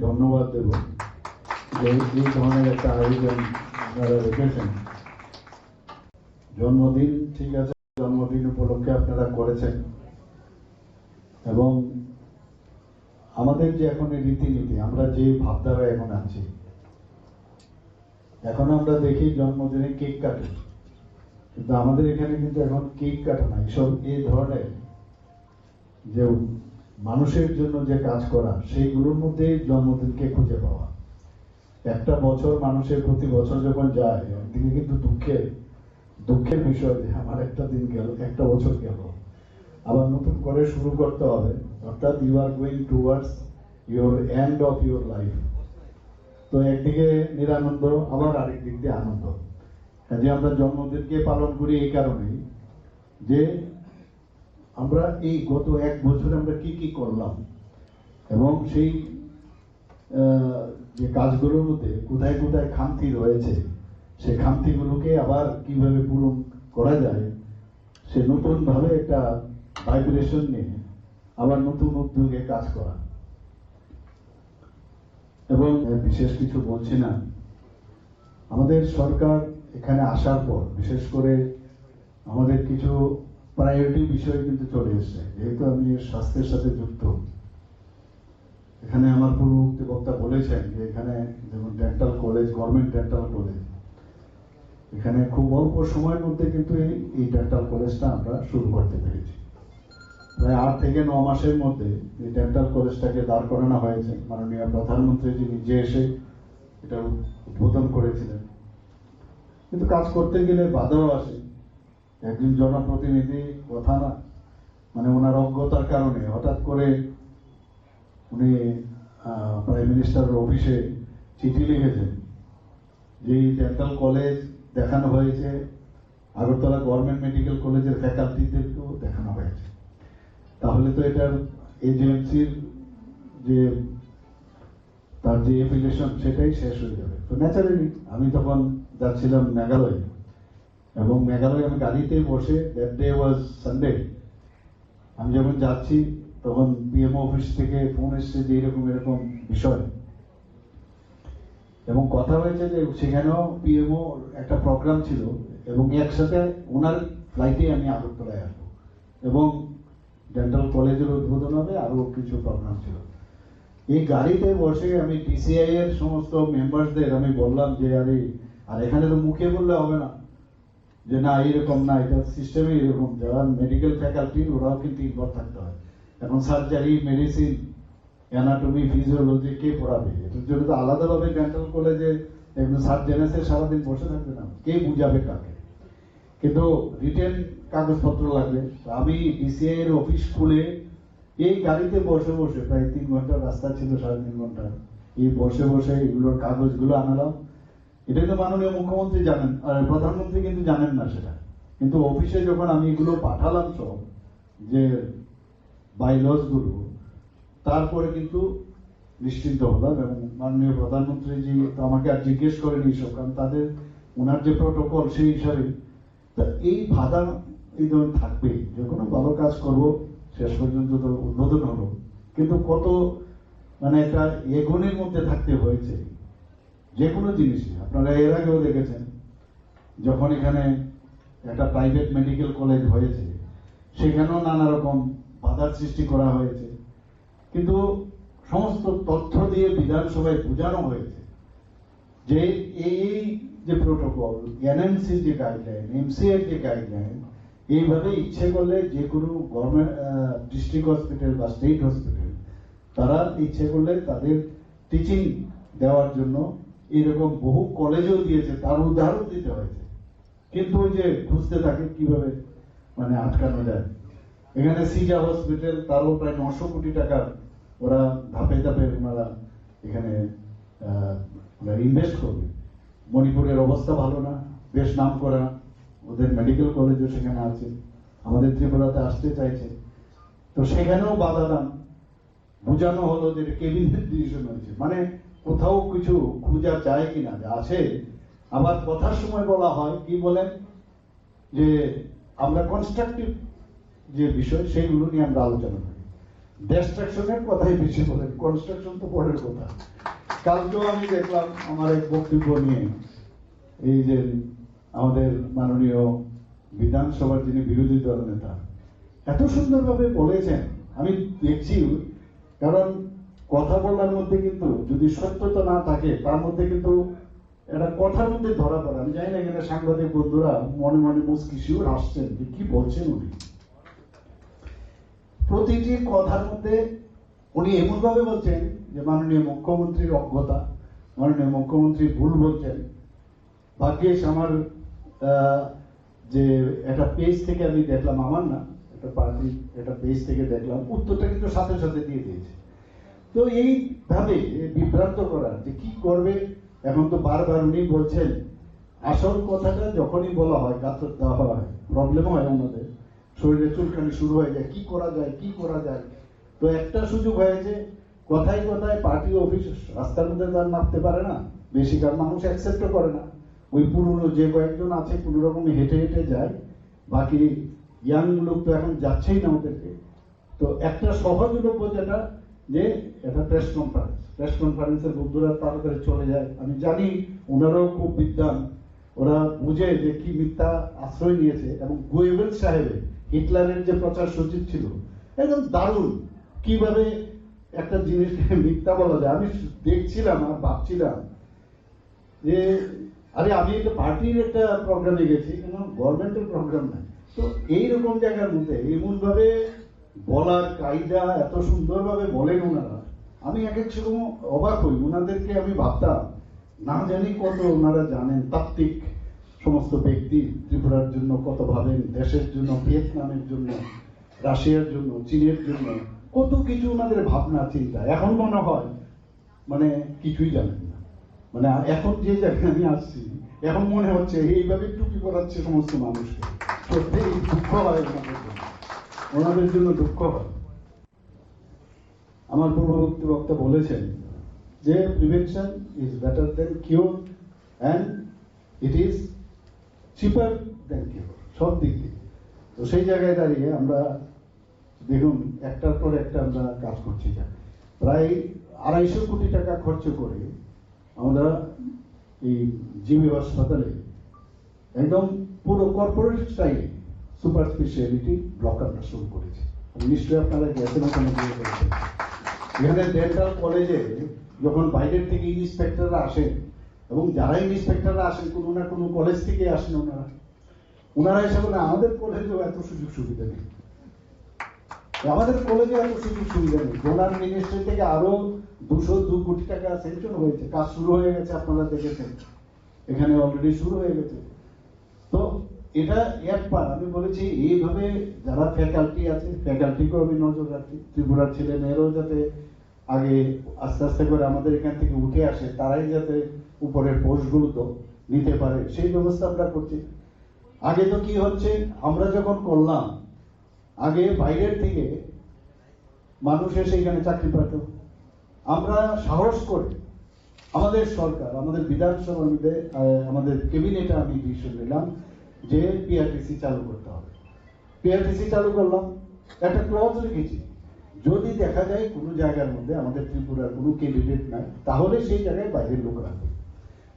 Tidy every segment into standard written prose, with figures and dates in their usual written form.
ধন্যবাদ দেব যে এই ধরনের একটা আয়োজন আপনারা রেখেছেন। জন্মদিন ঠিক আছে, জন্মদিন উপলক্ষে আপনারা করেছেন, এবং আমাদের যে এখন রীতিনীতি, আমরা যে ভাবধারা এখন আছি, এখন আমরা দেখি জন্মদিনে কেক কাটে, কিন্তু আমাদের এখানে কিন্তু এখন কেক কাটা না, এইসব এই ধরনের যে মানুষের জন্য যে কাজ করা, সেইগুলোর মধ্যে জন্মদিনকে খুঁজে পাওয়া। একটা বছর মানুষের প্রতি বছর যখন যায়, একদিকে কিন্তু দুঃখের বিষয় যে আমার একটা দিন গেল, একটা বছর গেল, আবার নতুন করে শুরু করতে হবে, অর্থাৎ you are going towards your end of your life. তো একদিকে নিরানন্দ, আবার আরেক দিক দিয়ে আনন্দ। কাজে আমরা জন্মদিনকে পালন করি এই কারণেই যে আমরা এই গত এক বছরে আমরা কি কি করলাম, এবং সেই যে কাজগুলোর মধ্যে কোথায় কোথায় খামতি রয়েছে, সেই খামতিগুলোকে আবার কিভাবে পূরণ করা যায়, সে নতুন ভাবে একটা ভাইব্রেশন নিয়ে আবার নতুন উদ্যোগে কাজ করা। এবং বিশেষ কিছু বলছি না, আমাদের সরকার এখানে আসার পর বিশেষ করে আমাদের কিছু প্রায়োরিটি বিষয় কিন্তু চলে এসছে। যেহেতু আমি স্বাস্থ্যের সাথে যুক্ত, এখানে আমার পূর্ববর্তী বক্তা বলেছেন যে এখানে যেমন dental college, government dental college, এখানে খুব অল্প সময়ের মধ্যে কিন্তু এই ডেন্টাল কলেজটা আমরা শুরু করতে পেরেছি। প্রায় 8 থেকে 9 মাসের মধ্যে এই ডেন্টাল কলেজটাকে দাঁড় করানো হয়েছে। মাননীয় প্রধানমন্ত্রী যিনি নিজে এসে এটা উদ্বোধন করেছিলেন। কিন্তু কাজ করতে গেলে বাধাও আসে। একজন জনপ্রতিনিধি কথা না, মানে ওনার অজ্ঞতার কারণে হঠাৎ করে উনি প্রাইম মিনিস্টারের অফিসে চিঠি লিখেছেন যে ডেন্টাল কলেজ দেখানো হয়েছে, আগরতলা গভর্নমেন্ট মেডিকেল কলেজের ফ্যাকাল্টিদেরকেও দেখানো হয়েছে, তাহলে তো এটার এজেন্সির যে তার যে এফিলিয়েশন সেটাই শেষ হয়ে যাবে। তো ন্যাচারালি আমি তখন যাচ্ছিলাম মেঘালয়, এবং মেঘালয় আমি গাড়িতে বসে, দ্যাট ডে ওয়াজ সানডে, আমি যখন যাচ্ছি তখন পিএমও অফিস থেকে ফোন এসছে যে এরকম এরকম বিষয়, এবং কথা হয়েছে যে সেখানেও পিএমও একটা প্রোগ্রাম ছিল, এবং একসাথে ওনার ফ্লাইটে আমি আগরতলায় আসবো, এবং ডেন্টাল কলেজের উদ্বোধন হবে, আরো কিছু প্রোগ্রাম ছিল। এই গাড়িতে বসে আমি ডিসিআই এর সমস্ত মেম্বারদের আমি বললাম যে আরে, আর এখানে তো মুখে বললে হবে না যে না এইরকম না, এটা সিস্টেমে এরকম, যারা মেডিকেল ফ্যাকাল্টি ওরাও কিন্তু ইনভলভ থাকতে হয়। এখন সার্জারি, মেডিসিন, অ্যানাটমি, ফিজিওলজি কে পড়াবে? এটার জন্য তো আলাদাভাবে ডেন্টাল কলেজে একজন সার্জন এসে সারাদিন বসে থাকবে না, কে বুঝাবে কাকে? কিন্তু রিটেন কাগজপত্র লাগবে। আমি ডিসিআই এর অফিস খুলে এই গাড়িতে বসে বসে, প্রায় 3 ঘন্টার রাস্তা ছিল, 3.5 ঘন্টা, এই বসে বসে এগুলোর কাগজগুলো আনালাম। এটা তো মাননীয় মুখ্যমন্ত্রী জানেন, আর প্রধানমন্ত্রী কিন্তু জানেন না সেটা। কিন্তু অফিসে যখন আমি এগুলো পাঠালাম সব যে বাইলস গুলো, তারপরে কিন্তু নিশ্চিন্ত হলাম, এবং মাননীয় প্রধানমন্ত্রীজি তো আমাকে আর জিজ্ঞেস করেনি সব, কারণ তাদের ওনার যে প্রোটোকল সেই হিসাবে। তা এই বাধা এই ধরনের থাকবে, যে কোনো ভালো কাজ করব, শেষ পর্যন্ত তো উদ্বোধন হলো, কিন্তু কত মানে একটা এগোনের মধ্যে থাকতে হয়েছে যে কোনো জিনিসই। আপনারা এর আগেও দেখেছেন যখন এখানে একটা প্রাইভেট মেডিকেল কলেজ হয়েছে, সেখানেও নানা রকম বাধার সৃষ্টি করা হয়েছে, কিন্তু সমস্ত তথ্য দিয়ে বিধানসভায় বোঝানো হয়েছে যে এই যে প্রোটোকল, এনএমসির যে গাইডলাইন, এমসিআর যে গাইডলাইন, এইভাবে ইচ্ছে করলে যে কোনো গভর্নমেন্ট ডিস্ট্রিক্ট হসপিটাল বা স্টেট হসপিটাল, তারা ইচ্ছে করলে তাদের টিচিং দেওয়ার জন্য এরকম বহু কলেজও দিয়েছে, তার উদাহরণ দিতে হয়েছে। কিন্তু ওই যে খুঁজতে থাকে কিভাবে মানে আটকানো যায়। এখানে সিজা হসপিটাল, তারও প্রায় 900 কোটি টাকার ওরা ধাপে ধাপে ওনারা এখানে ইনভেস্ট করবে। মণিপুরের অবস্থা ভালো না, বেশ নাম করা, ওদের মেডিকেল কলেজও সেখানে আছে, আমাদের ত্রিপুরাতে আসতে চাইছে, তো সেখানেও বাধা দান। বোঝানো হলো যে ক্যাবিনেট ডিসিশন হয়েছে, মানে কোথাও কিছু খোঁজা যায় কিনা, আছে। আবার কথার সময় বলা হয় কি বলেন যে আমরা কনস্ট্রাকটিভ যে বিষয় সেইগুলো নিয়ে আমরা আলোচনা করি। ডিস্ট্রাকশনের কথাই বেশি বলেন, কনস্ট্রাকশন তো পরের কথা। কালকেও আমি দেখলাম আমার এক বক্তব্য নিয়ে এই যে আমাদের মাননীয় বিধানসভার যিনি বিরোধী দল নেতা এত সুন্দরভাবে বলেছেন, আমি দেখছি, কারণ কথা বলার মধ্যে কিন্তু যদি সত্যতা না থাকে তার মধ্যে কিন্তু একটা কথার মধ্যে ধরা পড়ে। আমি জানি না এখানে সাংবাদিক বন্ধুরা মনে মনে মুচকি শিউর হাসছেন যে কি বলছেন উনি। প্রতিটি কথার মধ্যে উনি এমন ভাবে বলছেন যে মাননীয় মুখ্যমন্ত্রীর অজ্ঞতা, মাননীয় মুখ্যমন্ত্রী ভুল বলছেন। ভাগ্যিস আমার যে একটা পেজ থেকে আমি দেখলাম, আমার না, একটা পার্টি একটা পেজ থেকে দেখলাম, উত্তরটা কিন্তু সাথে সাথে দিয়ে দিয়েছে। তো এইভাবে বিভ্রান্ত করার যে কি করবে, এখন তো বারবার উনি বলছেন, আসল কথাটা যখনই বলা হয় গাত্র দেওয়া হয়, প্রবলেম হয় আমাদের, শরীরে চুলকানি শুরু হয়ে যায়, কি করা যায় কি করা যায়। তো একটা সুযোগ হয়েছে, কথায় কথায় পার্টি অফিস রাস্তার মধ্যে তার নামতে পারে না, বেশিরভাগ মানুষ অ্যাকসেপ্টও করে না। ওই পুরনো যে কয়েকজন আছে কোনো রকমে হেঁটে হেঁটে যায়, বাকি ইয়াং লোক তো এখন যাচ্ছেই না ওদেরকে। তো একটা সহজলভ্য যেটা যে এটা প্রেস কনফারেন্সের বন্ধুরা তাড়াতাড়ি চলে যায়। আমি জানি ওনারাও খুব বিদ্বান, ওরা বুঝে যে কি মিথ্যা আশ্রয় নিয়েছে। এবং গোয়েবেল সাহেবের হিটলারের যে প্রচার সচিব ছিল, একদম দারুণ কিভাবে একটা জিনিস মিথ্যা বলা যায়। আমি দেখছিলাম আর ভাবছিলাম যে আরে আমি একটা পার্টির একটা প্রোগ্রামে গেছি, কেন গভর্নমেন্টের প্রোগ্রাম নাই। তো এইরকম জায়গার মধ্যে এমন ভাবে বলার কায়দা এত সুন্দরভাবে বলেন ওনারা, আমি এক এক সময় অবাক হই। ওনাদেরকে আমি ভাবতাম না জানি কত ওনারা জানেন, তাত্ত্বিক সমস্ত ব্যক্তি ত্রিপুরার জন্য কত ভাবেন, দেশের জন্য, ভিয়েতনামের জন্য, রাশিয়ার জন্য, চীনের জন্য, কত কিছু ওনাদের ভাবনা চিন্তা। এখন মনে হয় মানে কিছুই জানেন না। মানে এখন যে জায়গায় আমি আসছি, এখন মনে হচ্ছে এইভাবে টুপি পড়াচ্ছে সমস্ত মানুষকে। সত্যি দুঃখ হয় ওনাদের জন্য দুঃখ হয়। আমার পূর্ববর্তী বক্তা বলেছেন যে prevention is better than cure and it is cheaper than cure, সব দিক থেকে। তো সেই জায়গায় দাঁড়িয়ে আমরা দেখুন একটার পর একটা আমরা কাজ করছি, প্রায় 250 কোটি টাকা খরচ করে আমরা এই জিবি হাসপাতালে একদম পুরো কর্পোরেট স্টাইলে সুপার স্পেশালিটি ব্লক আমরা শুরু করেছি। নিশ্চয়ই আপনারা গেছেন ওখানে গিয়ে করেছেন। এখানে ডেন্টাল কলেজে যখন বাইরের থেকে ইন্সপেক্টররা আসেন, এবং যারা ইন্সপেক্টররা আসেন কোনো না কোনো কলেজ থেকে আসেন, ওনারা এসে বলে আমাদের কলেজেও এত সুযোগ সুবিধা নেই, আমাদের কলেজে এত সুযোগ সুবিধা নেই। ডোনার মিনিস্ট্রি থেকে আরো 202 কোটি টাকা স্যাংশন হয়েছে, কাজ শুরু হয়ে গেছে, আপনারা দেখেছেন এখানে অলরেডি শুরু হয়ে গেছে। তো এটা একবার আমি বলেছি এইভাবে যারা ফ্যাকাল্টি আছে, ফ্যাকাল্টিকেও আমি নজর রাখছি, ত্রিপুরার ছেলে মেয়েরাও যাতে আগে আস্তে আস্তে করে আমাদের এখান থেকে উঠে আসে, তারাই যাতে উপরের পোস্টগুলো তো নিতে পারে, সেই ব্যবস্থা আমরা করছি। আগে তো কি হচ্ছে, আমরা যখন করলাম, আগে বাইরের থেকে মানুষ এসে এখানে চাকরি পেত। আমরা সাহস করে আমাদের সরকার, আমাদের বিধানসভার মধ্যে, আমাদের ক্যাবিনেটে আমি ডিসিশন নিলাম যে পিআরটিসি চালু করতে হবে। পিআরটিসি চালু করলাম, একটা ক্লজ রেখেছি, যদি দেখা যায় কোনো জায়গার মধ্যে আমাদের ত্রিপুরার কোনো ক্যান্ডিডেট নাই, তাহলে সেই জায়গায় বাইরের লোক রাখবে।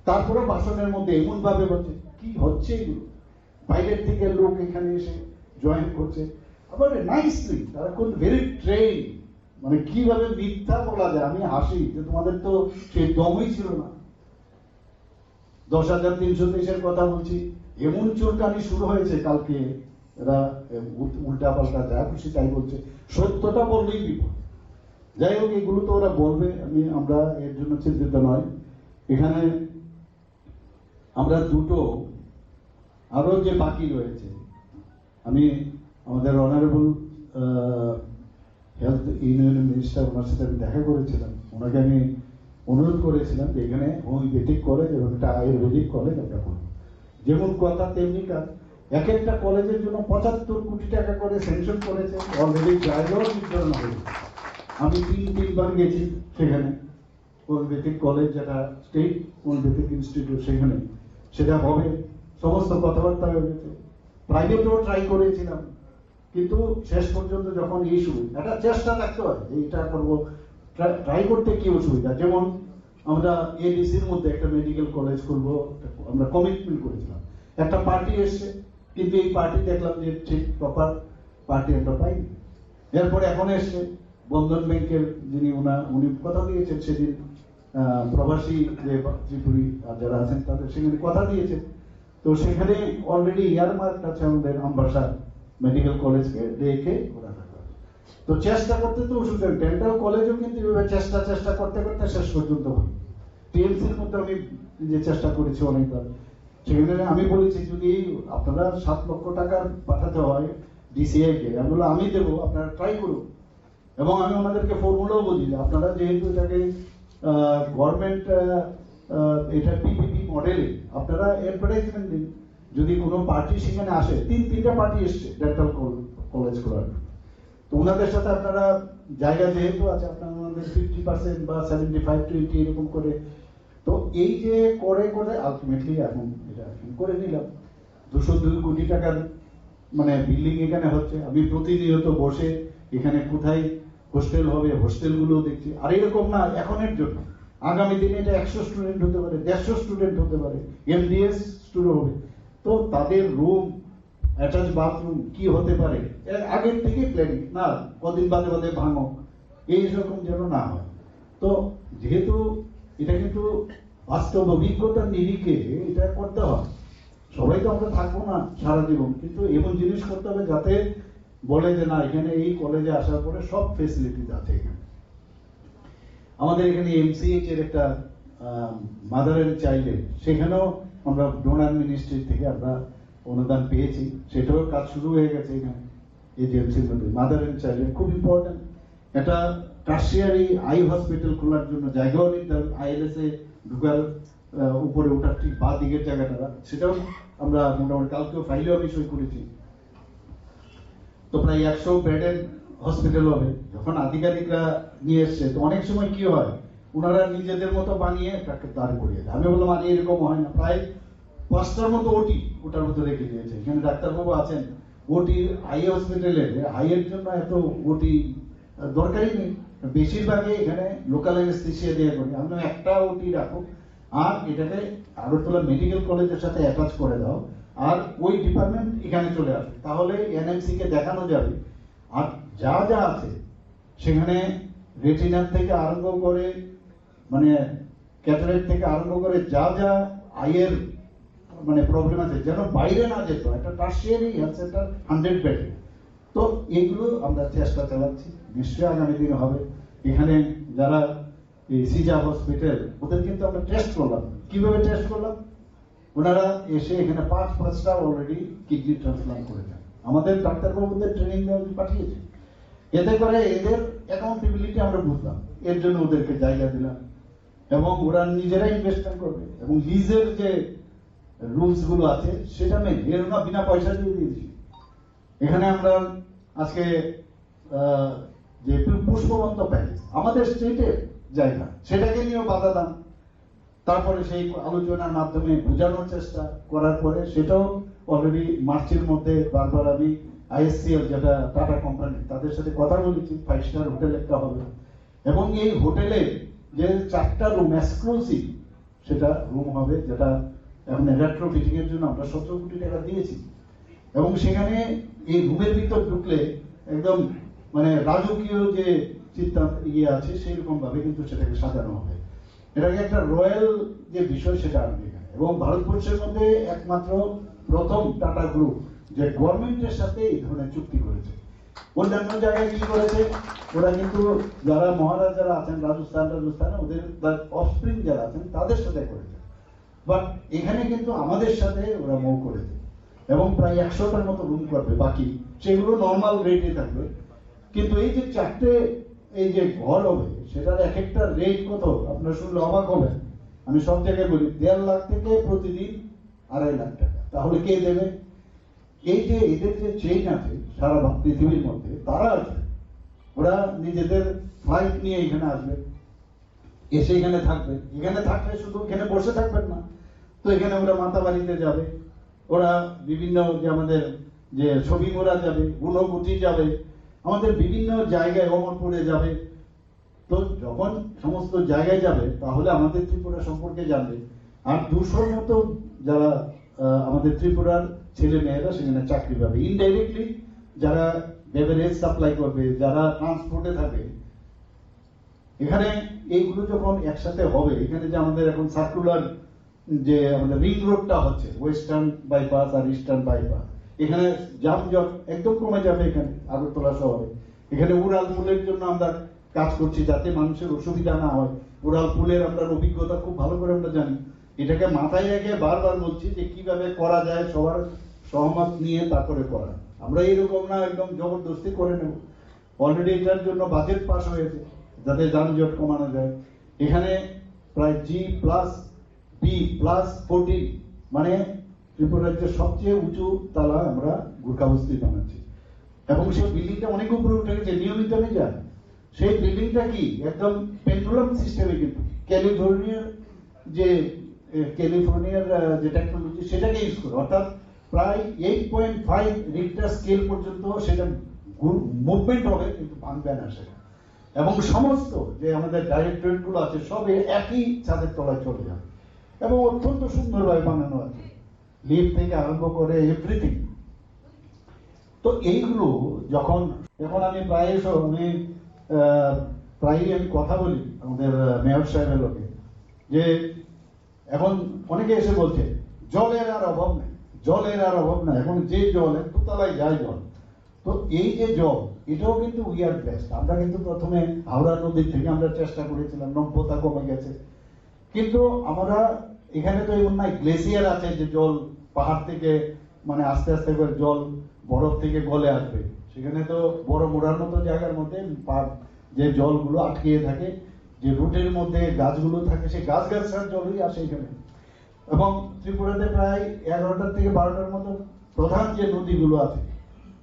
তারপরে ভাষণের মধ্যে এমন ভাবে বলছে কি হচ্ছে এগুলো, বাইরের থেকে লোক এখানে এসে জয়েন করছে, আবার নাইসলি তারা কোন ভেরি ট্রেন, মানে কিভাবে মিথ্যা বলা যায়। আমি হাসি যে তোমাদের তো সেই দমই ছিল না। 10,323 কথা বলছি, এমন চুলকানি শুরু হয়েছে কালকে, এরা উল্টা পাল্টা যা খুশি তাই বলছে, সত্যটা বললেই বিপদ। যাই হোক, এগুলো তো ওরা বলবে, আমরা এর জন্য চিন্তিত নয়। এখানে আমরা দুটো আরো যে বাকি রয়েছে, আমি আমাদের অনারেবল হেলথ ইউনিয়নের মিনিস্টার, ওনার সাথে আমি দেখা করেছিলাম, ওনাকে আমি অনুরোধ করেছিলাম যে এখানে হোমিওপ্যাথিক কলেজ এবং একটা আয়ুর্বেদিক কলেজ আমরা করবো। যেমন কথা তেমনি কাজ। এক একটা কলেজের জন্য 75 কোটি টাকা করে স্যাংশন করেছে, অলরেডি জায়গাও নির্ধারণ হয়েছে। আমি 3বার গেছি সেখানে, হোমিওপ্যাথিক কলেজ যেটা স্টেট হোমিওপ্যাথিক ইনস্টিটিউট, সেখানে সেটা হবে, সমস্ত কথাবার্তা হয়ে গেছে। প্রাইভেটেও ট্রাই করেছিলাম, কিন্তু শেষ পর্যন্ত যখন ইস্যু, একটা চেষ্টা থাকতে হয় এইটা করবো, ট্রাই করতে কি অসুবিধা। যেমন আমরা এডিসির মধ্যে একটা মেডিকেল কলেজ করবো, আমরা কমিটমেন্ট করেছিলাম, একটা পার্টি এসছে, কিন্তু এই পার্টি দেখলাম যে ঠিক প্রপার পার্টি আমরা পাইনি। এরপরে এখন এসছে বন্ধন ব্যাংকের যিনি উনি কথা দিয়েছেন সেদিন, প্রবাসী যে ত্রিপুরী যারা আছেন তাদের সেখানে কথা দিয়েছেন, তো সেখানে অলরেডি ইয়ারমার্ক আছে আমাদের আমবাসা মেডিকেল কলেজকে রেখে ওরা রাখা। তো চেষ্টা করতে তো ওষুধ ডেন্টাল কলেজও কিন্তু এভাবে চেষ্টা করতে করতে শেষ পর্যন্ত হয়। টিএমসির মধ্যে আমি যে চেষ্টা করেছি অনেকবার, সেখানে আমি বলেছি যদি আপনারা 7 লক্ষ টাকা পাঠাতে হয় ডিসিআই কে, আমি দেবো, আপনারা ট্রাই করুন। এবং আমি ওনাদেরকে ফর্মুলাও বলি যে আপনারা যেহেতু এটাকে গভর্নমেন্ট এটা পিপিপি মডেলে আপনারা অ্যাডভার্টাইজমেন্ট দিন, যদি কোনো পার্টি সেখানে আসে, 3-3টা পার্টি এসছে ডেন্টাল কলেজ করার, তো ওনাদের সাথে আপনারা জায়গা যেহেতু আছে আপনারা ওনাদের 50% বা 75-20 এরকম করে, তো এই যে করে করে আলটিমেটলি এখন এটা করে নিলাম 202 কোটি টাকার মানে বিল্ডিং এখানে হচ্ছে। আমি প্রতিনিয়ত বসে এখানে কোথায় হোস্টেল হবে হোস্টেলগুলো দেখছি। আর এরকম না এখনের জন্য, আগামী দিনে এটা 100 স্টুডেন্ট হতে পারে, 150 স্টুডেন্ট হতে পারে, এমডিএস স্টুডেন্ট হবে, তো তাদের রুম, অ্যাটাচ বাথরুম কি হতে পারে আগের থেকে প্ল্যানিং, না কদিন বাদে বাদে ভাঙো, এই রকম যেন না হয়। তো যেহেতু এটা কিন্তু বাস্তব অভিজ্ঞতার নিরিখে এটা করতে হয়, সবাই তো আমরা থাকবো না সারা জীবন, কিন্তু এমন জিনিস করতে হবে যাতে বলে যে না এখানে এই কলেজে আসার পরে সব ফেসিলিটিস আছে। এখানে আমাদের এখানে এমসিএইচ এর একটা মাদার এন্ড চাইল্ডের, সেখানেও আমরা ডোনার মিনিস্ট্রি থেকে আমরা অনুদান পেয়েছি, সেটাও কাজ শুরু হয়ে গেছে। এখানে এই যে এমসির মধ্যে মাদার এন্ড চাইল্ডের খুব ইম্পর্টেন্ট একটা টার্সিয়ারি আই হসপিটাল খোলার জন্য জায়গাও নিতে হবে, আইএলএস এ ঢুকার উপরে ওঠার ঠিক বা দিকের জায়গাটা, সেটাও আমরা মোটামুটি কালকেও ফাইলেও আমি সই করেছি। তো প্রায় 100 বেডের হসপিটাল হবে। যখন আধিকারিকরা নিয়ে এসছে, তো অনেক সময় কি হয় ওনারা নিজেদের মতো বানিয়ে তাকে দাঁড় করিয়ে দেয়। আমি বললাম আর এরকম হয় না, প্রায় 5টার মতো ওটি ওটার মধ্যে রেখে দিয়েছে। এখানে ডাক্তারবাবু আছেন, ওটি আই হসপিটালে হাইয়ের জন্য এত ওটি দরকারই নেই, বেশিরভাগই এখানে লোকাল অ্যানেস্থেসিয়া দিয়ে করি। আমি একটা ওটি রাখো আর এটাকে আগরতলা মেডিকেল কলেজের সাথে অ্যাটাচ করে দাও, আর ওই ডিপার্টমেন্ট এখানে চলে আসবে, তাহলে এনএমসি কে দেখানো যাবে। আর যা যা আছে সেখানে রেটিনার থেকে আরম্ভ করে মানে ক্যাটারাক্ট থেকে আরম্ভ করে যা যা আইয়ের মানে প্রবলেম আছে যেন বাইরে না যেত, একটা টার্সিয়ারি হেলথ সেন্টার 100 বেড। তো এগুলো আমরা চেষ্টা চালাচ্ছি, নিশ্চয়ই আগামী দিনে হবে। এখানে যারা এই সিজা হসপিটাল, ওদের কিন্তু আমরা টেস্ট করলাম। কিভাবে টেস্ট করলাম? ওনারা এসে এখানে 5-5টা অলরেডি কিডনি ট্রান্সপ্লান্ট করেছেন, আমাদের ডাক্তারবাবুদের ট্রেনিং পাঠিয়েছে। এতে করে এদের অ্যাকাউন্টেবিলিটি আমরা বুঝলাম, এর জন্য ওদেরকে জায়গা দিলাম এবং ওরা নিজেরা ইনভেস্টমেন্ট করবে। এবং লিজের যে রুলস গুলো আছে সেটা মেনে, এর না বিনা পয়সা দিয়ে দিয়েছি। এখানে আমরা আজকে যে পুষ্পবন্ত প্যালেস আমাদের স্টেটের জায়গা, সেটাকে নিয়েও বাধা দাম, তারপরে সেই আলোচনার মাধ্যমে বোঝানোর চেষ্টা করার পরে সেটাও অলরেডি মার্চের মধ্যে বারবার আমি আইএসসিএল যেটা টাটা কোম্পানি তাদের সাথে কথা বলেছি, 5 স্টার হোটেল একটা হবে। এবং এই হোটেলে যে 4টা রুম এক্সক্লুসিভ সেটা রুম হবে, যেটা এখন রেট্রোফিটিং এর জন্য আমরা 17 কোটি টাকা দিয়েছি। এবং সেখানে এই রুমের ভিতর ঢুকলে একদম মানে রাজকীয় যে চিন্তা ইয়ে আছে সেইরকম ভাবে কিন্তু সেটাকে সাজানো হবে। এটাকে একটা রয়্যাল যে বিষয় সেটা আনবে এখানে। এবং ভারতবর্ষের মধ্যে একমাত্র প্রথম টাটা গ্রুপ যে গভর্নমেন্টের সাথে এই ধরনের চুক্তি করেছে। অন্যান্য জায়গায় কি করেছে, ওরা কিন্তু যারা মহারাজ যারা আছেন রাজস্থানে ওদের অফস্প্রিং যারা আছেন তাদের সাথে করেছে, বাট এখানে কিন্তু আমাদের সাথে ওরা মৌ করেছে। এবং প্রায় 100টার মতো রুম করবে, বাকি সেগুলো নর্মাল রেটে থাকবে। কিন্তু এই যে 4টে এই যে ঘর হবে সেটার এক একটা রেট কত আপনারা শুনলে অবাক হবেন। আমি সব জায়গায় বলি 1.5 লাখ থেকে প্রতিদিন 2.5 লাখ টাকা, তাহলে কে দেবে? এই যে এদের যে চেইন আছে সারা পৃথিবীর মধ্যে, তারা আছে, ওরা নিজেদের ফ্লাইট নিয়ে এখানে আসবে, এসে এখানে থাকবে। এখানে থাকলে শুধু এখানে বসে থাকবেন না, তো এখানে ওরা মাতাবাড়িতে যাবে, ওরা বিভিন্ন যে আমাদের যে ছবি মোড়া যাবে, ঊনকোটি যাবে, আমাদের বিভিন্ন জায়গায় অমরপুরে যাবে। তো যখন সমস্ত জায়গায় যাবে তাহলে আমাদের ত্রিপুরা সম্পর্কে জানবে। আর 200-র মতো যারা আমাদের ত্রিপুরার ছেলে মেয়েরা সেখানে চাকরি পাবে। ইনডাইরেক্টলি যারা বেভারেজ সাপ্লাই করবে, যারা ট্রান্সপোর্টে থাকবে, এখানে এইগুলো যখন একসাথে হবে, এখানে যে আমাদের এখন সার্কুলার যে আমাদের রিং রোডটা হচ্ছে, ওয়েস্টার্ন বাইপাস আর ইস্টার্ন বাইপাস, এখানে যানজট একদম কমে যাবে। এখানে আগরতলা শহরে এখানে উড়াল পুলের জন্য আমরা কাজ করছি যাতে মানুষের অসুবিধা না হয়। উড়াল পুলের আমরা অভিজ্ঞতা খুব ভালো করে আমরা জানি। এটাকে মাথায় রেখে বারবার বলছি যে কিভাবে করা যায়, সবার সহমত নিয়ে তারপরে করা। আমরা এরকম না একদম জবরদস্তি করে নেব। অলরেডি এটার জন্য বাজেট পাস হয়েছে যাতে যানজট কমানো যায়। এখানে প্রায় G+B+14 মানে ত্রিপুরা রাজ্যের সবচেয়ে উঁচু তালা আমরা গুর্খাবস্তি বানাচ্ছি, এবং সেই বিল্ডিংটা অনেক উপরে উঠে গেছে, নিয়মিত নেই যায়। সেই বিল্ডিংটা কি একদম পেন্ডুলাম সিস্টেমে, কিন্তু ক্যালিফোর্নিয়ার যে টেকনোলজি সেটাকে ইউজ করে, অর্থাৎ প্রায় 8.5 রিক্টার স্কেল পর্যন্ত সেটা মুভমেন্ট হবে, কিন্তু ভাঙবে না সেটা। এবং সমস্ত যে আমাদের ডাইরেক্টরেট গুলো আছে সব একই ছাদের তলায় চলে যাবে, এবং অত্যন্ত সুন্দরভাবে বানানো আছে, লিফট থেকে আরম্ভ করে এভরিথিং। তো এইগুলো যখন আমি প্রায়ই কথা বলি আমাদের মেয়র সাহেবের লোকে, যে এখন অনেকে এসে বলছে জলের আর অভাব নেই, এখন যে জল দুতলায় যায় জল। তো এই যে জল, এটাও কিন্তু উই আর বেস্ট। আমরা কিন্তু প্রথমে হাওড়া নদীর থেকে আমরা চেষ্টা করেছিলাম, নব্যতা কমে গেছে, কিন্তু আমরা এখানে তো এমন নাই গ্লেসিয়ার আছে যে জল পাহাড় থেকে মানে আস্তে আস্তে করে জল বরফ থেকে গলে আসবে। সেখানে তো বড় মোড়ার মতো জায়গার মধ্যে যে জলগুলো আটকিয়ে থাকে, যে রুটের মধ্যে গাছগুলো থাকে, সেই গাছগাছার জলই আসে এখানে। এবং ত্রিপুরাতে প্রায় 11টা থেকে 12টার মতো প্রধান যে নদীগুলো আছে,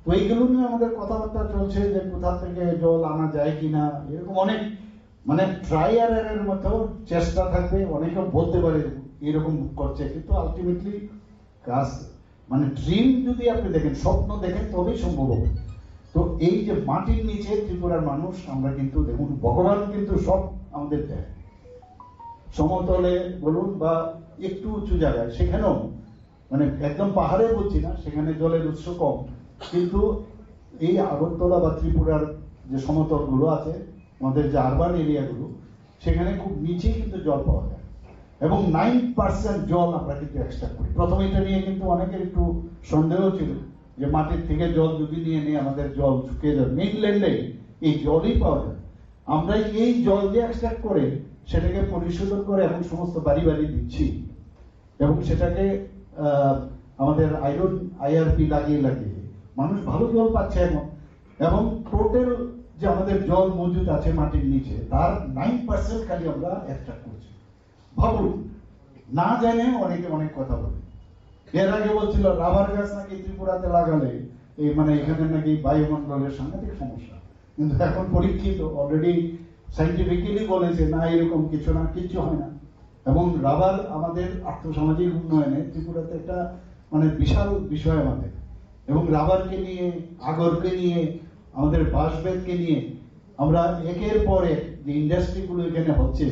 তো এইগুলো নিয়ে আমাদের কথাবার্তা চলছে যে কোথা থেকে জল আনা যায় কিনা। এরকম অনেক মানে ট্রাই আর এর মতো চেষ্টা থাকবে। অনেকে বলতে পারে এরকম করছে, কিন্তু আলটিমেটলি কাজ মানে ড্রিম যদি আপনি দেখেন, স্বপ্ন দেখেন, তবেই সম্ভব হবে। তো এই যে মাটির নিচে ত্রিপুরার মানুষ, আমরা কিন্তু দেখুন ভগবান কিন্তু সব আমাদের দেয়, সমতলে বলুন বা একটু উঁচু জায়গায়, সেখানেও মানে একদম পাহাড়ে বলছি না, সেখানে জলের উৎস কম, কিন্তু এই আগরতলা বা ত্রিপুরার যে সমতল গুলো আছে, আমাদের যে আরবান এরিয়াগুলো, সেখানে খুব নিচে কিন্তু জল পাওয়া যায়, এবং 9% জল আমরা কিন্তু এক্সট্রাক্ট করি। প্রথমে এটা নিয়ে কিন্তু অনেকের একটু সন্দেহ ছিল যে মাটির থেকে জল যদি নিয়ে আমাদের জল শুকিয়ে যাবে। মেইনল্যান্ডে এই জলই পাওয়া যায়। আমরা এই জল যে এক্সট্রাক্ট করে সেটাকে পরিশোধন করে এখন সমস্ত বাড়ি বাড়ি দিচ্ছি, এবং সেটাকে আমাদের IRP লাগিয়ে মানুষ ভালো জল পাচ্ছে এখন। এবং টোটাল যে আমাদের জল মজুদ আছে মাটির নিচে, তার 9% খালি আমরা এক্সট্রাক্ট করছি। ভাবুন, না জানে অনেকে অনেক কথা বলে। এর আগে বলছিল রাবার গাছ নাকি ত্রিপুরাতে লাগালে এই মানে এখানে নাকি বায়ুমণ্ডলের সাংঘাতিক সমস্যা, কিন্তু এখন পরীক্ষিত অলরেডি সাইন্টিফিক্যালি বলেছে না, এরকম কিছু না, কিচ্ছু হয় না। এবং রাবার আমাদের আর্থসামাজিক উন্নয়নে ত্রিপুরাতে একটা মানে বিশাল বিষয় আমাদের। এবং রাবারকে নিয়ে, আগরকে নিয়ে, আমাদের বাঁশবেতকে নিয়ে আমরা একের পর এক যে ইন্ডাস্ট্রিগুলো এখানে হচ্ছে,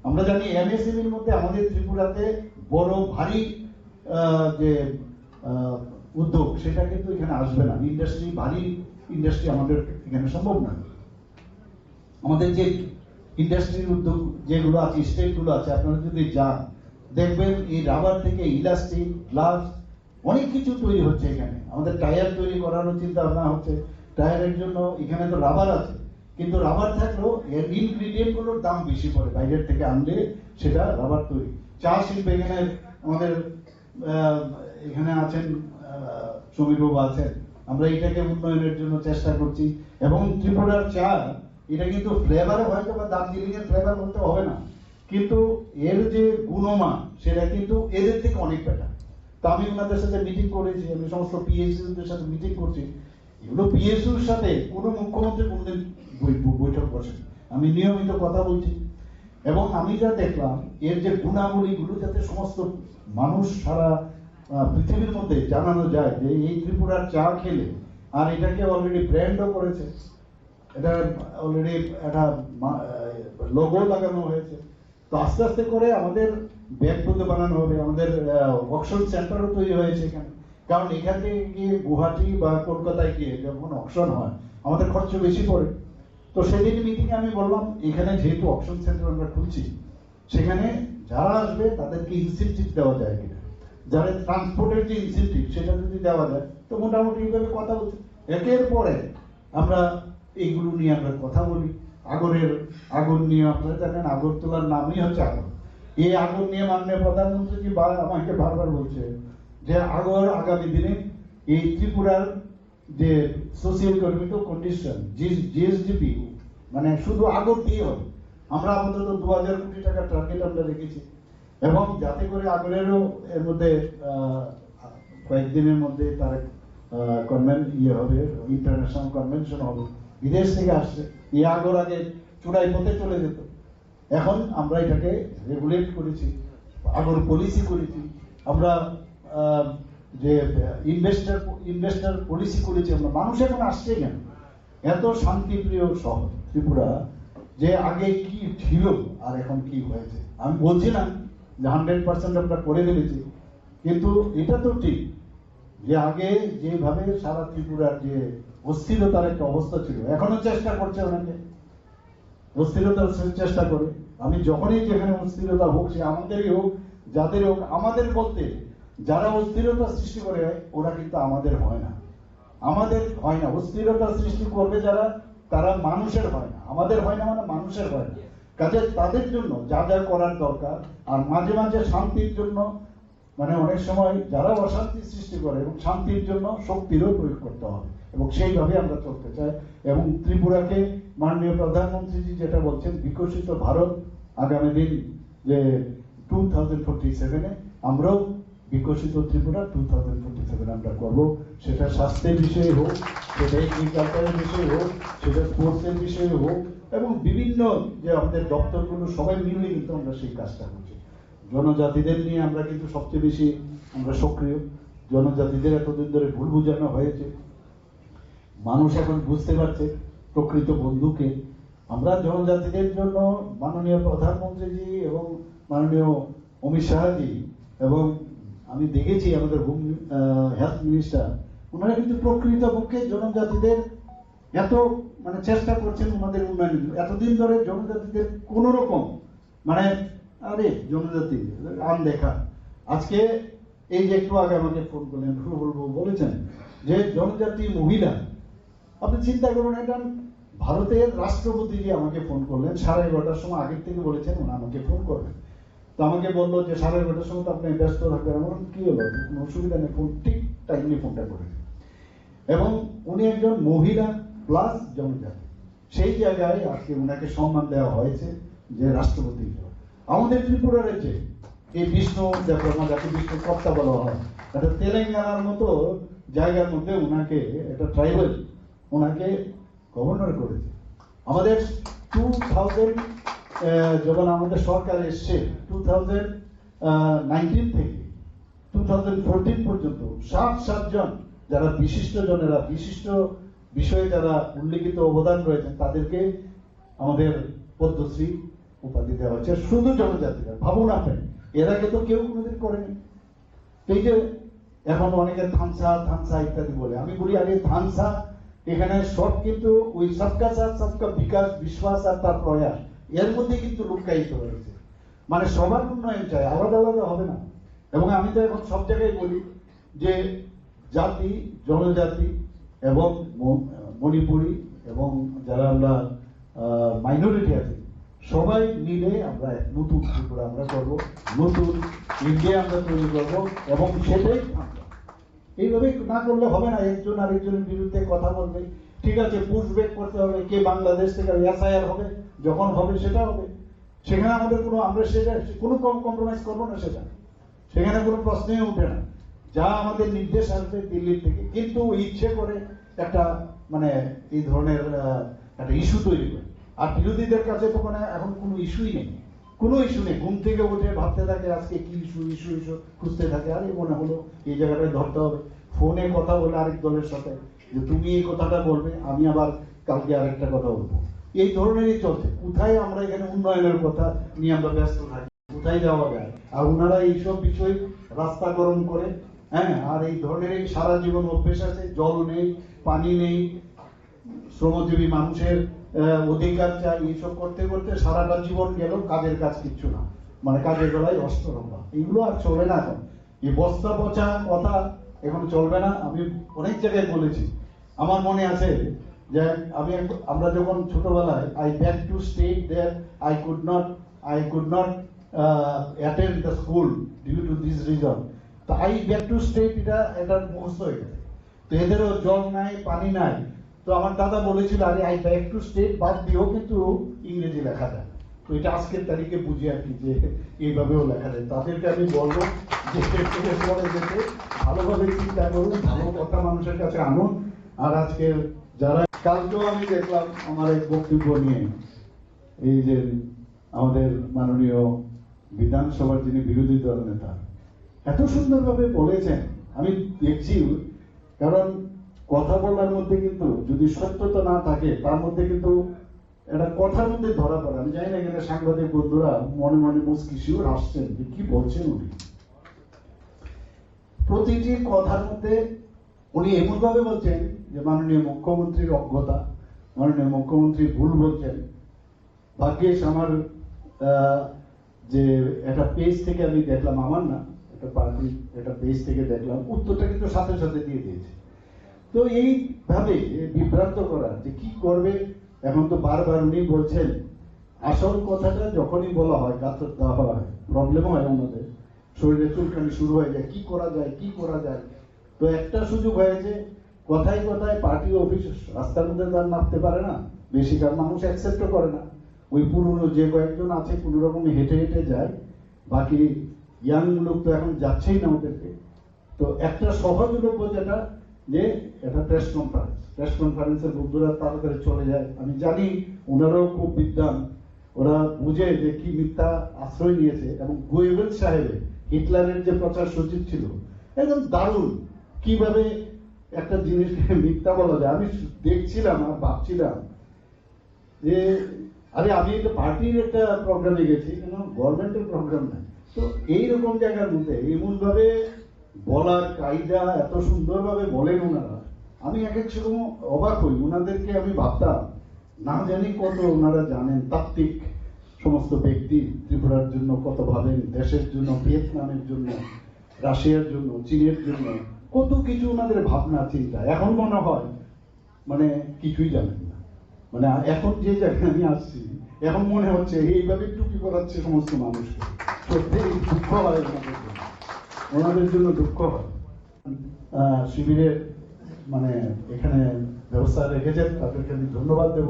আমরা জানি MSMEর মধ্যে আমাদের ত্রিপুরাতে বড় ভারী যে উদ্যোগ, সেটা কিন্তু এখানে আসবে না। ভারী ইন্ডাস্ট্রি আমাদের এখানে সম্ভব না। আমাদের যে ইন্ডাস্ট্রির উদ্যোগ যেগুলো আছে, স্টেটগুলো আছে, আপনারা যদি যান দেখবেন এই রাবার থেকে ইলাস্টিক, গ্লাস অনেক কিছু তৈরি হচ্ছে এখানে। আমাদের টায়ার তৈরি করারও চিন্তা ভাবনা হচ্ছে। টায়ারের জন্য এখানে তো রাবার আছে, কিন্তু রাবার থাকলেও এর ইনগ্রিডিয়েন্ট গুলোর দাম বেশি পড়ে, বাইরের থেকে আনলে সেটা রাবার তৈরি। চা শিল্প এখানে আমাদের এখানে আছেন সমীর বাবু আছেন, আমরা এটাকে উন্নয়নের জন্য চেষ্টা করছি। এবং ত্রিপুরার চা, এটা কিন্তু ফ্লেভারে হয়তো বা দার্জিলিং এর ফ্লেভার বলতে হবে না, কিন্তু এর যে গুণমান সেটা কিন্তু এদের থেকে অনেক বেটার। তা আমি ওনাদের সাথে মিটিং করেছি, আমি সমস্ত PSUদের সাথে মিটিং করছি। এগুলো PSUর সাথে কোনো মুখ্যমন্ত্রী কোনোদিন বৈঠক বসে, আমি নিয়মিত কথা বলছি। এবং আমি যা দেখলাম এর যে গুণাবলীগুলো, যাতে সমস্ত মানুষ সারা পৃথিবীর মধ্যে জানানো যায় যে এই ত্রিপুরার চা খেলে, আর এটাকে অলরেডি ব্র্যান্ডও করেছে, এটা অলরেডি একটা লোগো লাগানো হয়েছে। তো আস্তে আস্তে করে আমাদের ব্যাগগুলো বানানো হবে, আমাদের অকশন সেন্টারও তৈরি হয়েছে এখানে। কারণ এখান থেকে গিয়ে গুয়াহাটি বা কলকাতায় গিয়ে যখন অকশন হয় আমাদের খরচ বেশি পড়ে। তো সেদিন মিটিংয়ে আমি বললাম এখানে যেহেতু অকশন সেন্টার আমরা খুলছি, সেখানে যারা আসবে তাদেরকে ইনসেন্টিভ দেওয়া যায় কিনা, যারা ট্রান্সপোর্টের যে ইনসেন্টিভ সেটা যদি দেওয়া যায় তো মোটামুটি এইভাবে কথা বলছি। একের পরে আমরা এইগুলো নিয়ে আমরা কথা বলি। আগুন নিয়ে আপনারা জানেন আগরতলার নামই হচ্ছে আগুন। এই আগুন নিয়ে মাননীয় প্রধানমন্ত্রী আমাকে বারবার বলছে যে আগামী দিনে এই ত্রিপুরার যে সোশিয়াল ইকোনমিক কন্ডিশন জিএসডিপি মানে শুধু আগর দিয়ে হবে। আমরা আপাতত 2000 কোটি টাকা টার্গেট আমরা রেখেছি, এবং যাতে করে আগরেরও এর মধ্যে কয়েকদিনের মধ্যে তার হবে, ইন্টারন্যাশনাল কনভেনশন হবে, বিদেশ থেকে আসছে। এই আগর আগে চূড়াই পথে চলে যেত, এখন আমরা এটাকে রেগুলেট করেছি, আগর পলিসি করেছি, আমরা যে ইনভেস্টার পলিসি করেছি। আমরা মানুষ এখন আসছে কেন, এত শান্তিপ্রিয় শহর ত্রিপুরা, যে আগে কি ছিল আর এখন কি হয়েছে। আমি বলছি না যে 100% আমরা করে ফেলেছি, কিন্তু এটা তো ঠিক যে আগে যেভাবে সারা ত্রিপুরার যে অস্থিরতার একটা অবস্থা ছিল, এখনো চেষ্টা করছে অনেকে অস্থিরতার চেষ্টা করে। আমি যখনই যেখানে অস্থিরতা হোক, সে আমাদেরই হোক যাদের হোক, আমাদের বলতে যারা অস্থিরতা সৃষ্টি করে ওরা কিন্তু আমাদের হয় না, আমাদের হয় না। অস্থিরতা সৃষ্টি করবে যারা, তারা মানুষের হয় না, আমাদের হয় না, মানে মানুষের হয় না। কাজে তাদের জন্য যা যা করার দরকার, আর মাঝে মাঝে শান্তির জন্য, মানে অনেক সময় যারা অশান্তি সৃষ্টি করে এবং শান্তির জন্য শক্তিরও প্রয়োগ করতে হবে, এবং সেইভাবে আমরা চলতে চাই। এবং ত্রিপুরাকে মাননীয় প্রধানমন্ত্রীজি যেটা বলছেন বিকশিত ভারত আগামী দিন যে 2047-এ আমরাও বিকশিত ত্রিপুরা 2047 আমরা করব। সেটা স্বাস্থ্যের বিষয়ে হোক, সেটা এগ্রিকালচারের বিষয়ে হোক, সেটা স্পোর্টসের বিষয়ে হোক, এবং বিভিন্ন যে আমাদের দপ্তরগুলো সবাই মিলে কিন্তু আমরা সেই কাজটা করছি। জনজাতিদের নিয়ে আমরা কিন্তু সবচেয়ে বেশি আমরা সক্রিয়। জনজাতিদের এতদিন ধরে ভুল বোঝানো হয়েছে, মানুষ এখন বুঝতে পারছে প্রকৃত বন্ধুকে। আমরা জনজাতিদের জন্য মাননীয় প্রধানমন্ত্রীজি এবং মাননীয় অমিত শাহজি, এবং আমি দেখেছি আমাদের হেলথ মিনিস্টার, ওনারা কিন্তু প্রকৃতপক্ষে জনজাতিদের এত মানে চেষ্টা করছেন ওনাদের উন্নয়নের। এতদিন ধরে জনজাতিদের কোন রকম মানে আরে জনজাতি আনদেখা। আজকে এই যে একটু আগে আমাকে ফোন করলেন, বলেছেন যে জনজাতি মহিলা, আপনি চিন্তা করুন, এটা ভারতের রাষ্ট্রপতি যে আমাকে ফোন করলেন 11:30টার সময়, আগের থেকে বলেছেন উনি আমাকে ফোন করবেন। তো আমাকে বললো যে 11:30টার সময় তো আপনি ব্যস্ত থাকবেন। আমার কি হলো, কোনো অসুবিধা নেই, ফোন ঠিক টাইমলি ফোনটা করে। এবং উনি একজন মহিলা প্লাস জনজাতি, সেই জায়গায় আজকে উনাকে সম্মান দেওয়া হয়েছে যে রাষ্ট্রপতি। আমাদের ত্রিপুরা রাজ্যে এই বিষ্ণু যাকে বিষ্ণু কর্তা বলা হয়, এটা তেলেঙ্গানার মতো জায়গার মধ্যে উনাকে একটা ট্রাইবাল ওনাকে গভর্নর করেছে। আমাদের 2000 যখন আমাদের সরকার এসছে 2019 থেকে 2014 পর্যন্ত 60 জন যারা বিশিষ্ট জনেরা, বিশিষ্ট বিষয়ে যারা উল্লেখিত অবদান রয়েছেন, তাদেরকে আমাদের পদ্মশ্রী উপাধি দেওয়া হচ্ছে। শুধু জনজাতিরা, ভাবুন আপনি, এর আগে তো কেউ কোনোদিন করেনি। এই যে এখন অনেকে থানসা ইত্যাদি বলে, আমি বলি আগে থানসা এখানে সব কিন্তু ওই সবকা সাথ সবকা বিকাশ, বিশ্বাস আর তার প্রয়াস, এর মধ্যে কিন্তু লুকায়িত রয়েছে। মানে সবার উন্নয়ন চাই, আলাদা আলাদা হবে না। এবং আমি তো এখন সব জায়গায় বলি যে জাতি, জনজাতি এবং মণিপুরি এবং যারা আমরা মাইনরিটি আছে, সবাই মিলে আমরা নতুন ত্রিপুরা আমরা করবো, নতুন ইন্ডিয়া আমরা তৈরি করবো। এবং সেটাই এইভাবে না করলে হবে না, একজন আরেকজনের বিরুদ্ধে কথা বলবে। ঠিক আছে, পুশব্যাক করতে হবে, কে বাংলাদেশ থেকে এসআইআর হবে, যখন হবে সেটা হবে, সেখানে আমাদের কোনো, আমরা সেটা কোনো কম্প্রোমাইজ করবো না, সেখানে কোনো প্রশ্নই উঠে না। যা আমাদের নির্দেশ আসবে দিল্লির থেকে, কিন্তু ইচ্ছে করে একটা মানে এই ধরনের একটা ইস্যু তৈরি করে। আর বিরোধীদের কাছে তো মানে এখন কোনো ইস্যুই নেই, কোনো ইস্যু নেই, ঘুম থেকে উঠে ভাবতে থাকে আজকে কি ইস্যু ইস্যু ইস্যু খুঁজতে থাকে, আরে মনে হলো এই জায়গাটায় ধরতে হবে, ফোনে কথা বলে আরেক দলের সাথে যে তুমি এই কথাটা বলবে, আমি আবার কালকে আরেকটা কথা বলবো, এই ধরনেরই চলছে। কোথায় আমরা এখানে উন্নয়নের কথা নিয়ে আমরা ব্যস্ত থাকি, কোথায় যাওয়া যায়, আর ওনারা এইসব বিষয় রাস্তা গরম করে, হ্যাঁ, আর এই ধরনের সারা জীবন অভ্যেস আছে, জল নেই, পানি নেই, শ্রমজীবী মানুষের অধিকার চাই, এইসব করতে করতে সারাটা জীবন গেল, কাজের কাজ কিচ্ছু না, মানে কাজের বেলায় অস্ত্ররম্ভা, এগুলো আর চলে না এখন। এই বস্তা পচা কথা এখন চলবে না। আমি অনেক জায়গায় বলেছি, আমার মনে আছে যে আমরা যখন ছোটবেলায় I back to state that I could not attend the school due to this reason, তো আই ব্যাক টু স্টেট এটা মুখস্থ হয়ে গেছে। তো এদেরও জল নাই, পানি নাই, তো আমার দাদা বলেছিল আরে আই ব্যাক টু স্টেট বাদ দিয়েও কিন্তু ইংরেজি লেখা যায়। তো এটা আজকের তারিখে বুঝি আর কি, যে এইভাবেও লেখা যায়। তাদেরকে আমি বলবো যে পরে যেতে ভালোভাবে চিন্তা করুন, ভালো কথা মানুষের কাছে আনুন। আর আজকে যারা, কালকেও আমি দেখলাম আমার এক বক্তব্য নিয়ে এই যে আমাদের মাননীয় বিধানসভার যিনি বিরোধী দল নেতা এত সুন্দরভাবে বলেছেন, আমি দেখছি, কারণ কথা বলার মধ্যে কিন্তু যদি সত্যতা না থাকে তার মধ্যে কিন্তু একটা কথার মধ্যে ধরা পড়ে। আমি জানি না এখানে সাংবাদিক বন্ধুরা মনে মনে মুচকি শিওর হাসছেন যে কি বলছেন উনি। প্রতিটি কথার মধ্যে উনি এমন ভাবে বলছেন যে মাননীয় মুখ্যমন্ত্রীর অজ্ঞতা, মাননীয় মুখ্যমন্ত্রী ভুল বলছেন। ভাগ্যেশ আমার যে একটা পেজ থেকে আমি দেখলাম, আমার না, একটা পার্টি একটা পেজ থেকে দেখলাম, উত্তরটা কিন্তু সাথে সাথে দিয়ে দিয়েছে। তো এইভাবে বিভ্রান্ত করা যে কি করবে, এখন তো বারবার উনি বলছেন, আসল কথাটা যখনই বলা হয় গাছ দেওয়া হয়, প্রবলেম হয়, আমাদের শরীরে চুলকানি শুরু হয়ে যায়, কি করা যায় কি করা যায়। তো একটা সুযোগ হয়েছে, কথায় কথায় পার্টি অফিস রাস্তার মধ্যে তার নামতে পারে না, বেশিরভাগ মানুষ অ্যাকসেপ্টও করে না, ওই পুরনো যে কয়েকজন আছে কোনো রকমে হেঁটে হেঁটে যায়, বাকি ইয়াং লোক তো এখন যাচ্ছেই না ওদেরকে। তো একটা সহজলভ্য যেটা, যে এটা প্রেস কনফারেন্সের বন্ধুরা তাড়াতাড়ি চলে যায়। আমি জানি ওনারাও খুব বিদ্বান, ওরা বুঝে যে কি মিথ্যা আশ্রয় নিয়েছে। এবং গোয়েবেল সাহেবের হিটলারের যে প্রচার সচিব ছিল, একদম দারুণ কিভাবে একটা জিনিসকে মিথ্যা বলা যায়। আমি দেখছিলাম আর ভাবছিলাম যে আরে আমি একটা পার্টির একটা প্রোগ্রামে গেছি, কেন গভর্নমেন্টের প্রোগ্রাম নাই। তো এইরকম জায়গার মধ্যে এমন ভাবে বলার কায়দা, এত সুন্দরভাবে বলেন ওনারা, আমি এক এক সময় অবাক হই। ওনাদেরকে আমি ভাবতাম না জানি কত ওনারা জানেন, তাত্ত্বিক সমস্ত ব্যক্তি ত্রিপুরার জন্য কত ভাবেন, দেশের জন্য, ভিয়েতনামের জন্য, রাশিয়ার জন্য, চীনের জন্য, কত কিছু ওনাদের ভাবনা চিন্তা। এখন মনে হয় মানে কিছুই জানেন না। মানে এখন যে জায়গায় আমি আসছি, এখন মনে হচ্ছে এইভাবে টুপি পরাচ্ছে সমস্ত মানুষকে। সত্যি দুঃখ হয় ওনাদের জন্য দুঃখ হয়। শিবিরের মানে এখানে ব্যবস্থা রেখেছেন, তাদেরকে আমি ধন্যবাদ দেব।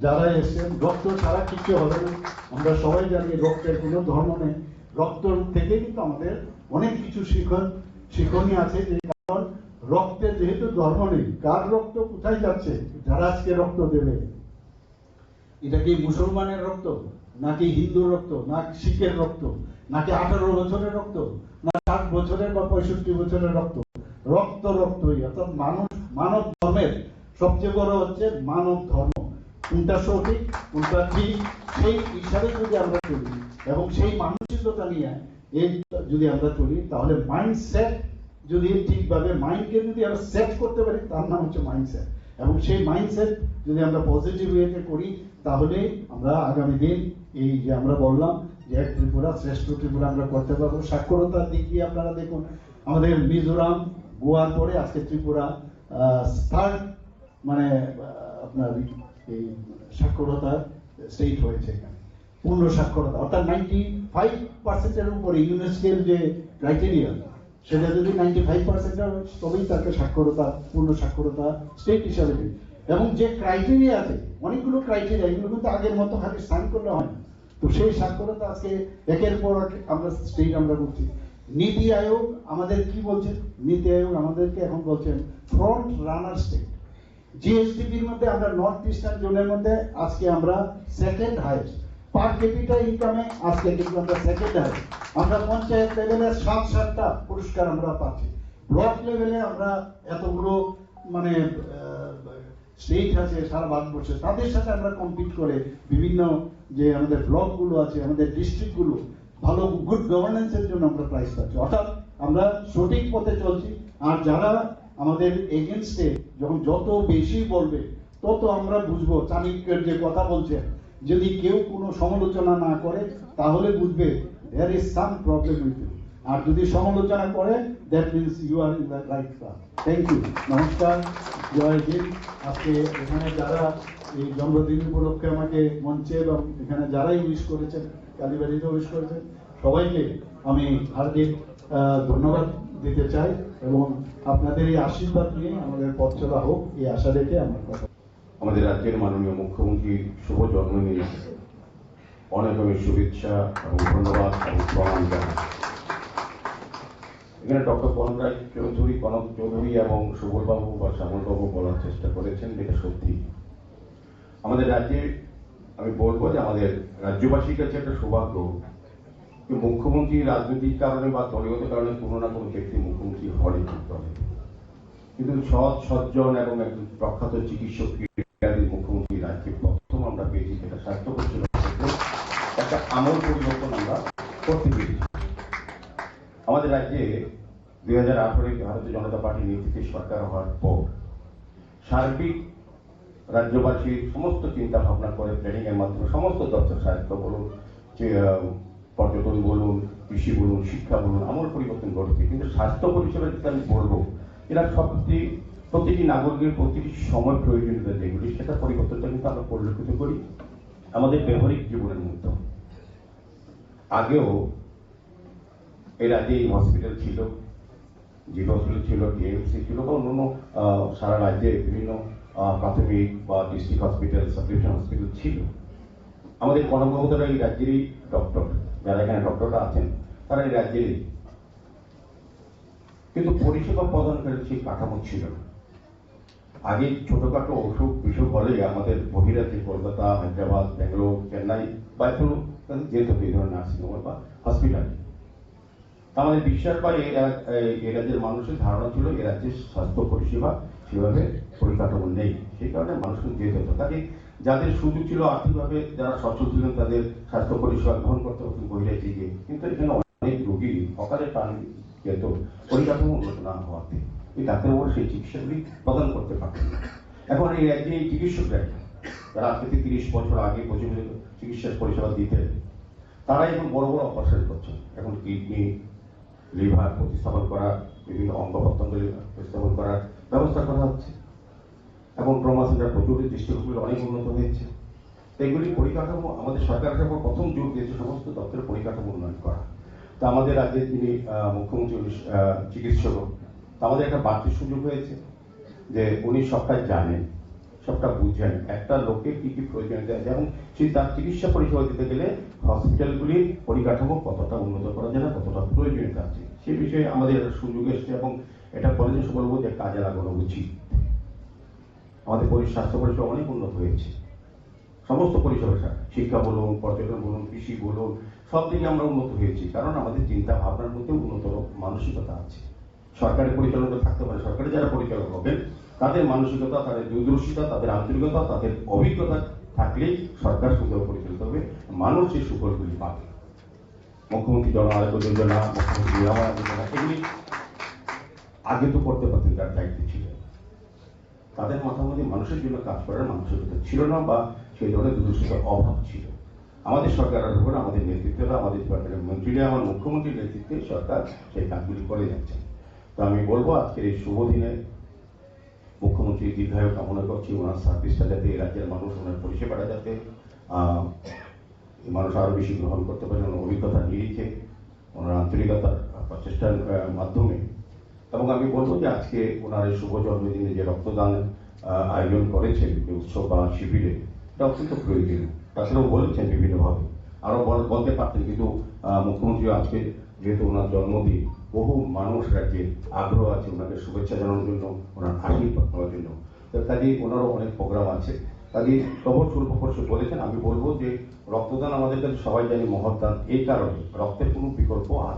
যারা এসেছেন, রক্ত ছাড়া কিছু হবে না। আমরা সবাই জানি রক্তের কোনো ধর্ম নেই, রক্ত থেকে কিন্তু আমাদের অনেক কিছু শিক্ষণীয় আছে। যে কারণ রক্তের যেহেতু ধর্ম নেই, কার রক্ত কোথায় যাচ্ছে, যারা আজকে রক্ত দেবে, এটা কি মুসলমানের রক্ত, নাকি হিন্দুর রক্ত, না শিখের রক্ত, নাকি 18 বছরের রক্ত, না 60 বছরের বা 65 বছরের রক্ত? রক্ত রক্তই, অর্থাৎ মানব ধর্মের সবচেয়ে বড় হচ্ছে মানব ধর্ম। কোনটা সঠিক কোনটা ঠিক, সেই হিসাবে যদি আমরা চলি এবং সেই মানসিকতা নিয়ে যদি আমরা চলি, তাহলে মাইন্ডসেট যদি ঠিকভাবে, মাইন্ডকে যদি আমরা সেট করতে পারি, তার নাম হচ্ছে মাইন্ডসেট। এবং সেই মাইন্ডসেট যদি আমরা পজিটিভ ওয়েতে করি, তাহলে আমরা আগামী দিন এই যে আমরা বললাম যে এক ত্রিপুরা শ্রেষ্ঠ ত্রিপুরা আমরা করতে পারবো। সাক্ষরতার দিক দিয়ে আপনারা দেখুন, আমাদের মিজোরাম, গোয়ার পরে আজকে ত্রিপুরা থার্ড মানে আপনার এই সাক্ষরতার স্টেট হয়েছে। এখানে পূর্ণ সাক্ষরতা, অর্থাৎ 95% উপরে ইউনেস্কোর যে ক্রাইটেরিয়া, সেটা যদি 95% হয়, তবেই তাকে সাক্ষরতা, পূর্ণ সাক্ষরতা স্টেট হিসাবে দেবে। এবং যে ক্রাইটেরিয়া আছে, অনেকগুলো ক্রাইটেরিয়া, এগুলো কিন্তু আগের মতো খালি সাইন করলে হয় না। তো সেই সাক্ষরতা আজকে একের পর আমরা স্টেট আমরা করছি। নীতি আয়োগ আমাদের কি বলছেন, নীতি আয়োগ আমাদেরকে এখন বলছেন ফ্রন্ট রানার স্টেট। জিএসডিপির মধ্যে আমরা নর্থ ইস্টার্ন জোনের মধ্যে আজকে আমরা সেকেন্ড হাইয়েস্ট, পার ক্যাপিটা ইনকামে আজকে কিন্তু আমরা সেকেন্ডার। আমরা পঞ্চায়েত লেভেলে 7-7টা পুরস্কার আমরা পাচ্ছি। ব্লক লেভেলে আমরা এতগুলো মানে স্টেট আছে সারা ভারতবর্ষে, তাদের সাথে আমরা কম্পিট করে বিভিন্ন যে আমাদের ব্লকগুলো আছে, আমাদের ডিস্ট্রিক্টগুলো ভালো গুড গভর্নেন্সের জন্য আমরা প্রাইজ পাচ্ছি। অর্থাৎ আমরা সঠিক পথে চলছি। আর যারা আমাদের এগেনস্টে যখন যত বেশি বলবে তত আমরা বুঝবো, চাণক্যের যে কথা বলছেন, যদি কেউ কোনো সমালোচনা না করে তাহলে বুঝবে there is some problem with you, আর যদি সমালোচনা করে that means you are in the right path. Thank you, নমস্কার, জয় হিন্দ। আজকে এখানে যারা এই জন্মদিন উপলক্ষে আমাকে মঞ্চে এবং এখানে যারাই উইশ করেছেন, কালীবাড়িতে উইশ করেছেন, সবাইকে আমি হার্দিক ধন্যবাদ দিতে চাই এবং আপনাদের এই আশীর্বাদ নিয়ে আমাদের পথ চলা হোক এই আশা রেখে আমার কথা। আমাদের রাজ্যের মাননীয় মুখ্যমন্ত্রীর শুভ জন্মদিনে অনেক অনেক শুভেচ্ছা এবং ধন্যবাদ এবং প্রণাম জানাই। এখানে ডক্টর কনক চৌধুরী এবং সুবলবাবু বা শ্যামলবাবু বলার চেষ্টা করেছেন, যেটা সত্যি। আমাদের রাজ্যে আমি বলবো যে আমাদের রাজ্যবাসীর কাছে একটা সৌভাগ্য যে মুখ্যমন্ত্রী রাজনৈতিক কারণে বা দলীয় কারণে কোনো না কোনো ক্ষেত্রে মুখ্যমন্ত্রী হরে করতে হবে, কিন্তু সৎ সজ্জন এবং একজন প্রখ্যাত চিকিৎসক মুখ্যমন্ত্রী রাজ্যে প্রথম আমরা পেয়েছি, সেটা স্বাস্থ্য পরিষেবার ক্ষেত্রে একটা আমূল পরিবর্তন আমরা করতে পেরেছি। আমাদের রাজ্যে 2018 ভারতীয় জনতা পার্টির নেতৃত্বে সরকার হওয়ার পর সার্বিক রাজ্যবাসীর সমস্ত চিন্তা ভাবনা করে প্ল্যানিং এর মাধ্যমে সমস্ত দপ্তর, স্বাস্থ্য বলুন, পর্যটন বলুন, কৃষি বলুন, শিক্ষা বলুন, আমূল পরিবর্তন ঘটেছে। কিন্তু স্বাস্থ্য পরিষেবা যেটা আমি বলবো, এরা প্রতিটি নাগরিকের প্রতিটি সময় প্রয়োজনীয়তা যেগুলি, সেটা পরিবর্তনটা কিন্তু আমরা পরিলক্ষিত করি আমাদের ব্যবহারিক জীবনের মধ্যে। আগেও এই রাজ্যে এই হসপিটাল ছিল, জিবি হসপিটাল ছিল, ডিএমসি ছিল বা অন্যান্য সারা রাজ্যে বিভিন্ন প্রাথমিক বা district hospital, sub division hospital ছিল। আমাদের কর্মকর্তারা এই রাজ্যেরই ডক্টর, যারা এখানে ডক্টররা আছেন তারা এই রাজ্যেরই, কিন্তু পরিষেবা প্রদানকারী সেই কাঠামো ছিল না। আগে ছোটখাটো অসুখ বিসুখ হলে আমাদের বহিরাজ্যে কলকাতা, হায়দ্রাবাদ, ব্যাঙ্গালোর, চেন্নাই বা যেতে হতো এই ধরনের নার্সিংহোম বা হসপিটালে। আমাদের বিশ্বাস পাই এই রাজ্যের মানুষের ধারণা ছিল এই রাজ্যের স্বাস্থ্য পরিষেবা সেভাবে পরিকাঠামো নেই, সেই কারণে মানুষকে যেতে হতো। কাজে যাদের সুযোগ ছিল আর্থিকভাবে, যারা সচ্ছল ছিলেন, তাদের স্বাস্থ্য পরিষেবা গ্রহণ করতে হতো বহিরাজ্যে গিয়ে। কিন্তু এখানে অনেক রোগী অকালে প্রাণ যেত পরিকাঠামো উন্নত না হওয়াতে, এই ডাক্তারবাবুরা সেই চিকিৎসাগুলি প্রদান করতে পারতেন না। এখন এই রাজ্যে এই চিকিৎসকরা, যারা আজ থেকে 30 বছর আগে প্রচুর চিকিৎসা পরিষেবা দিতেন, তারা এখন বড় বড় অপারেশন করছেন। এখন কিডনি, লিভার প্রতিস্থাপন করা, বিভিন্ন অঙ্গ প্রত্যঙ্গ প্রতিস্থাপন করার ব্যবস্থা করা হচ্ছে। এখন ট্রমা সেন্টার প্রচুর, দৃষ্টিগুলি অনেক উন্নত হয়েছে। এগুলি পরিকাঠামো আমাদের সরকার আসার প্রথম জোর দিয়েছে সমস্ত দপ্তরের পরিকাঠামো উন্নয়ন করা। তা আমাদের রাজ্যে যিনি মুখ্যমন্ত্রী চিকিৎসক, আমাদের একটা বাড়তি সুযোগ হয়েছে যে উনি সবটা জানেন, সবটা বুঝেন, একটা লোকের কি কি প্রয়োজনীয়তা আছে এবং সেই তার চিকিৎসা পরিষেবা দিতে গেলে হসপিটালগুলির পরিকাঠামো কতটা উন্নত করা যায় না, কতটা প্রয়োজনীয়তা আছে, সে বিষয়ে আমাদের সুযোগ এসছে এবং এটা পরামর্শ বলবো যে কাজে লাগানো উচিত। আমাদের স্বাস্থ্য পরিষেবা অনেক উন্নত হয়েছে, সমস্ত পরিষেবা, শিক্ষা বলুন, পর্যটন বলুন, কৃষি বলুন, সব দিকে আমরা উন্নত হয়েছি, কারণ আমাদের চিন্তা ভাবনার মধ্যে উন্নত মানসিকতা আছে। সরকারের পরিচালনা থাকতে পারে, সরকারের যারা পরিচালক হবেন তাদের মানসিকতা, তাদের দূরদর্শিতা, তাদের আন্তরিকতা, তাদের অভিজ্ঞতা থাকলেই সরকার সুন্দর পরিচালিত হবে, মানুষ সেই সুফলগুলি পাবে। মুখ্যমন্ত্রী জন আরোগ্য যোজনা, মুখ্যমন্ত্রী নিরাময় যোজনা, এগুলি আগে তো করতে পারতেন, তার দায়িত্ব ছিল। তাদের মাথার মধ্যে মানুষের জন্য কাজ করার মানসিকতা ছিল না বা সেই ধরনের দূরদর্শিতার অভাব ছিল। আমাদের সরকারের উপর আমাদের নেতৃত্বরা, আমাদের ডিপার্টমেন্টের মন্ত্রীরা, আমার মুখ্যমন্ত্রীর নেতৃত্বে সরকার সেই কাজগুলি করে যাচ্ছে। তো আমি বলবো আজকের এই শুভ দিনে মুখ্যমন্ত্রী দীর্ঘায়ু কামনা করছি, ওনার সার্ভিসটা যাতে এই রাজ্যের মানুষ, ওনার পরিষেবাটা যাতে মানুষ আরো বেশি গ্রহণ করতে পারে, ওনার অভিজ্ঞতা নিরিখে, ওনার আন্তরিকতার প্রচেষ্টার মাধ্যমে। এবং আমি বলবো যে আজকে ওনার এই শুভ জন্মদিনে যে রক্তদান আয়োজন করেছেন, যে উৎসব বা শিবিরে, এটা অত্যন্ত প্রয়োজনীয়। তাছাড়াও বলেছেন বিভিন্নভাবে, আরো বলতে পারতেন, কিন্তু মুখ্যমন্ত্রী আজকে যেহেতু ওনার জন্মদিন, বহু মানুষ রাজ্যে আগ্রহ আছে ওনাকে শুভেচ্ছা জানানোর জন্য, ওনার আশীর্বাদ নেওয়ার জন্য। তো কাজেই ওনারও অনেক প্রোগ্রাম আছে, কাজে তবু স্বল্পপর্ষে বলেছেন। আমি বলবো যে রক্তদান আমাদের কাছে সবাই জানি মহৎ দান, এই কারণে রক্তের কোনো বিকল্প আর